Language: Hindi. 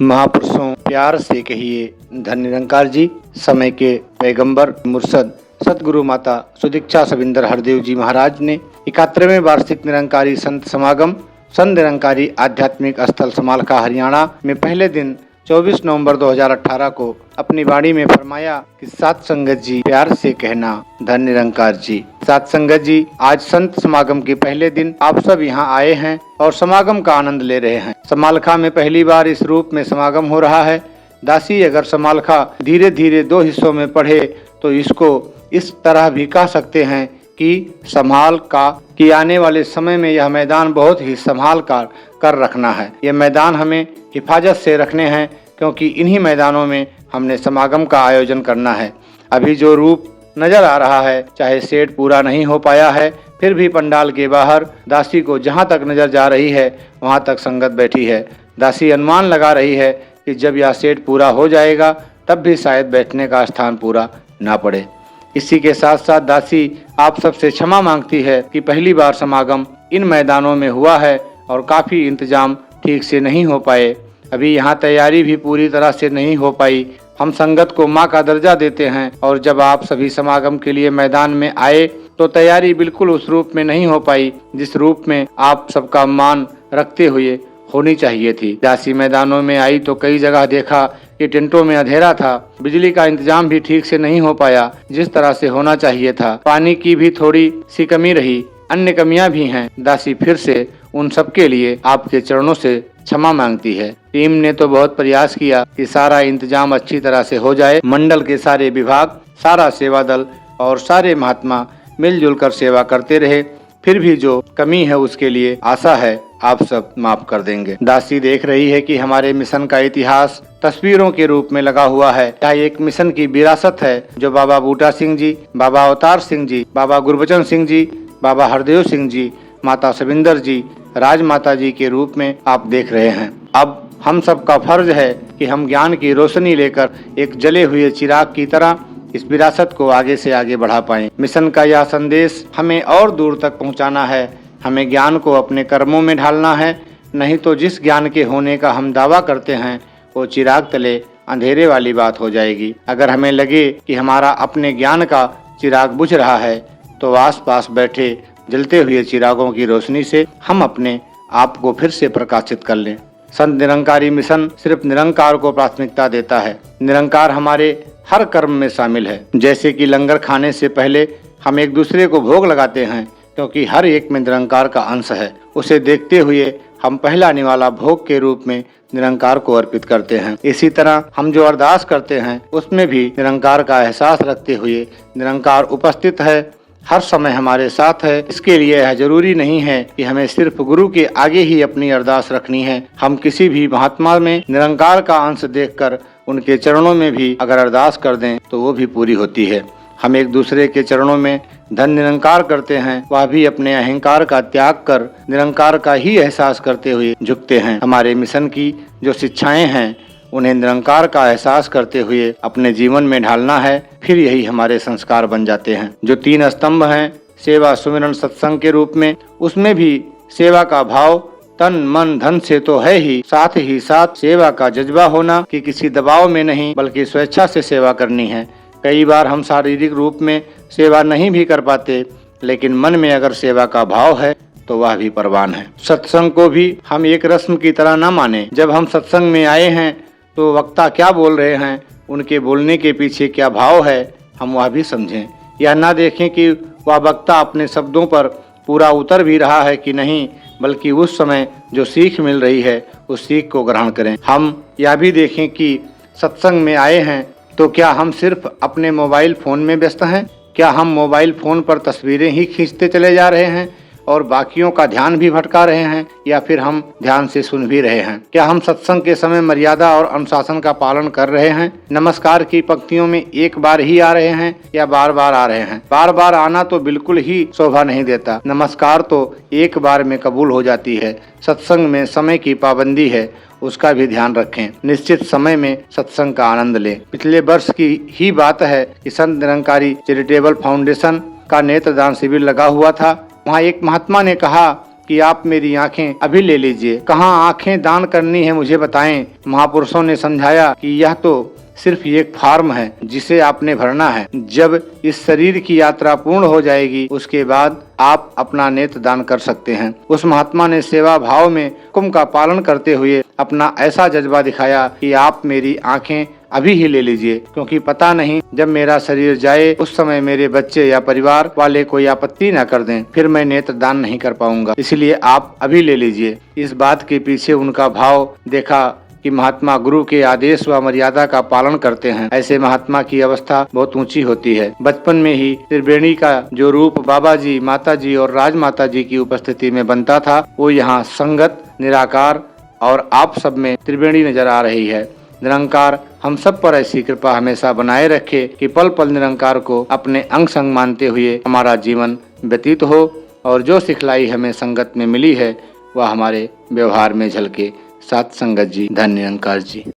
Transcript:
महापुरुषों प्यार से कहिए धन निरंकार जी, समय के पैगंबर मुर्शद सतगुरु माता सुदीक्षा सविंदर हरदेव जी महाराज ने 71वें वार्षिक निरंकारी संत समागम संत निरंकारी आध्यात्मिक स्थल समालखा हरियाणा में पहले दिन 24 नवंबर 2018 को अपनी वाणी में फरमाया कि सात संगत जी प्यार से कहना धन निरंकार जी। सात संगत जी, आज संत समागम के पहले दिन आप सब यहाँ आए हैं और समागम का आनंद ले रहे हैं। समालखा में पहली बार इस रूप में समागम हो रहा है। दासी अगर समालखा धीरे धीरे 2 हिस्सों में पढ़े तो इसको इस तरह भी कह सकते हैं कि संभाल का कि आने वाले समय में यह मैदान बहुत ही संभाल कर रखना है। यह मैदान हमें हिफाजत से रखने हैं, क्योंकि इन्हीं मैदानों में हमने समागम का आयोजन करना है। अभी जो रूप नजर आ रहा है, चाहे सेट पूरा नहीं हो पाया है, फिर भी पंडाल के बाहर दासी को जहां तक नजर जा रही है वहां तक संगत बैठी है। दासी अनुमान लगा रही है कि जब यह सेट पूरा हो जाएगा तब भी शायद बैठने का स्थान पूरा ना पड़े। इसी के साथ साथ दासी आप सबसे क्षमा मांगती है कि पहली बार समागम इन मैदानों में हुआ है और काफ़ी इंतजाम ठीक से नहीं हो पाए। अभी यहाँ तैयारी भी पूरी तरह से नहीं हो पाई। हम संगत को माँ का दर्जा देते हैं और जब आप सभी समागम के लिए मैदान में आए तो तैयारी बिल्कुल उस रूप में नहीं हो पाई जिस रूप में आप सबका मान रखते हुए होनी चाहिए थी। दासी मैदानों में आई तो कई जगह देखा कि टेंटों में अंधेरा था, बिजली का इंतजाम भी ठीक से नहीं हो पाया जिस तरह से होना चाहिए था, पानी की भी थोड़ी सी कमी रही, अन्य कमियां भी हैं। दासी फिर से उन सब के लिए आपके चरणों से क्षमा मांगती है। टीम ने तो बहुत प्रयास किया कि सारा इंतजाम अच्छी तरह से हो जाए। मंडल के सारे विभाग, सारा सेवा दल और सारे महात्मा मिलजुल कर सेवा करते रहे, फिर भी जो कमी है उसके लिए आशा है आप सब माफ कर देंगे। दासी देख रही है कि हमारे मिशन का इतिहास तस्वीरों के रूप में लगा हुआ है। यह एक मिशन की विरासत है जो बाबा बूटा सिंह जी, बाबा अवतार सिंह जी, बाबा गुरबचन सिंह जी, बाबा हरदेव सिंह जी, माता सविंदर जी, राजमाता जी के रूप में आप देख रहे हैं। अब हम सब का फर्ज है कि हम ज्ञान की रोशनी लेकर एक जले हुए चिराग की तरह इस विरासत को आगे से आगे बढ़ा पाएं। मिशन का यह संदेश हमें और दूर तक पहुंचाना है। हमें ज्ञान को अपने कर्मों में ढालना है, नहीं तो जिस ज्ञान के होने का हम दावा करते हैं वो चिराग तले अंधेरे वाली बात हो जाएगी। अगर हमें लगे कि हमारा अपने ज्ञान का चिराग बुझ रहा है तो आसपास बैठे जलते हुए चिरागों की रोशनी से हम अपने आप को फिर से प्रकाशित कर लें। संत निरंकारी मिशन सिर्फ निरंकार को प्राथमिकता देता है। निरंकार हमारे हर कर्म में शामिल है। जैसे कि लंगर खाने से पहले हम एक दूसरे को भोग लगाते हैं, क्योंकि हर एक में निरंकार का अंश है। उसे देखते हुए हम पहला निवाला भोग के रूप में निरंकार को अर्पित करते हैं। इसी तरह हम जो अरदास करते हैं उसमें भी निरंकार का एहसास रखते हुए निरंकार उपस्थित है, हर समय हमारे साथ है। इसके लिए यह जरूरी नहीं है कि हमें सिर्फ गुरु के आगे ही अपनी अरदास रखनी है। हम किसी भी महात्मा में निरंकार का अंश देखकर उनके चरणों में भी अगर अरदास कर दें तो वो भी पूरी होती है। हम एक दूसरे के चरणों में धन निरंकार करते हैं, वह भी अपने अहंकार का त्याग कर निरंकार का ही एहसास करते हुए झुकते हैं। हमारे मिशन की जो शिक्षाएं हैं उन्हें निरंकार का एहसास करते हुए अपने जीवन में ढालना है, फिर यही हमारे संस्कार बन जाते हैं। जो 3 स्तंभ हैं सेवा सुमिरन सत्संग के रूप में, उसमें भी सेवा का भाव तन मन धन से तो है ही साथ सेवा का जज्बा होना कि किसी दबाव में नहीं बल्कि स्वेच्छा से सेवा करनी है। कई बार हम शारीरिक रूप में सेवा नहीं भी कर पाते, लेकिन मन में अगर सेवा का भाव है तो वह भी परवान है। सत्संग को भी हम एक रस्म की तरह न माने। जब हम सत्संग में आए हैं तो वक्ता क्या बोल रहे हैं, उनके बोलने के पीछे क्या भाव है, हम वह भी समझें। या ना देखें कि वह वक्ता अपने शब्दों पर पूरा उतर भी रहा है कि नहीं, बल्कि उस समय जो सीख मिल रही है उस सीख को ग्रहण करें। हम यह भी देखें कि सत्संग में आए हैं तो क्या हम सिर्फ अपने मोबाइल फ़ोन में व्यस्त हैं? क्या हम मोबाइल फ़ोन पर तस्वीरें ही खींचते चले जा रहे हैं और बाकियों का ध्यान भी भटका रहे हैं, या फिर हम ध्यान से सुन भी रहे हैं? क्या हम सत्संग के समय मर्यादा और अनुशासन का पालन कर रहे हैं? नमस्कार की पंक्तियों में एक बार ही आ रहे हैं या बार बार आ रहे हैं? बार बार आना तो बिल्कुल ही शोभा नहीं देता। नमस्कार तो एक बार में कबूल हो जाती है। सत्संग में समय की पाबंदी है, उसका भी ध्यान रखें। निश्चित समय में सत्संग का आनंद लें। पिछले वर्ष की ही बात है कि संत निरंकारी चैरिटेबल फाउंडेशन का नेत्रदान शिविर लगा हुआ था। वहाँ एक महात्मा ने कहा कि आप मेरी आंखें अभी ले लीजिए। कहाँ आंखें दान करनी है मुझे बताएं। महापुरुषों ने समझाया कि यह तो सिर्फ एक फॉर्म है जिसे आपने भरना है। जब इस शरीर की यात्रा पूर्ण हो जाएगी उसके बाद आप अपना नेत्र दान कर सकते हैं। उस महात्मा ने सेवा भाव में हुक्म का पालन करते हुए अपना ऐसा जज्बा दिखाया कि आप मेरी आंखें अभी ही ले लीजिए, क्योंकि पता नहीं जब मेरा शरीर जाए उस समय मेरे बच्चे या परिवार वाले कोई आपत्ति न कर दें, फिर मैं नेत्र दान नहीं कर पाऊंगा, इसलिए आप अभी ले लीजिए। इस बात के पीछे उनका भाव देखा कि महात्मा गुरु के आदेश व मर्यादा का पालन करते हैं। ऐसे महात्मा की अवस्था बहुत ऊंची होती है। बचपन में ही त्रिवेणी का जो रूप बाबा जी, माता जी और राजमाता जी की उपस्थिति में बनता था, वो यहाँ संगत, निराकार और आप सब में त्रिवेणी नजर आ रही है। निरंकार हम सब पर ऐसी कृपा हमेशा बनाए रखे कि पल पल निरंकार को अपने अंग संग मानते हुए हमारा जीवन व्यतीत हो और जो सिखलाई हमें संगत में मिली है वह हमारे व्यवहार में झलके। साथ संगत जी, धन्य निरंकार जी।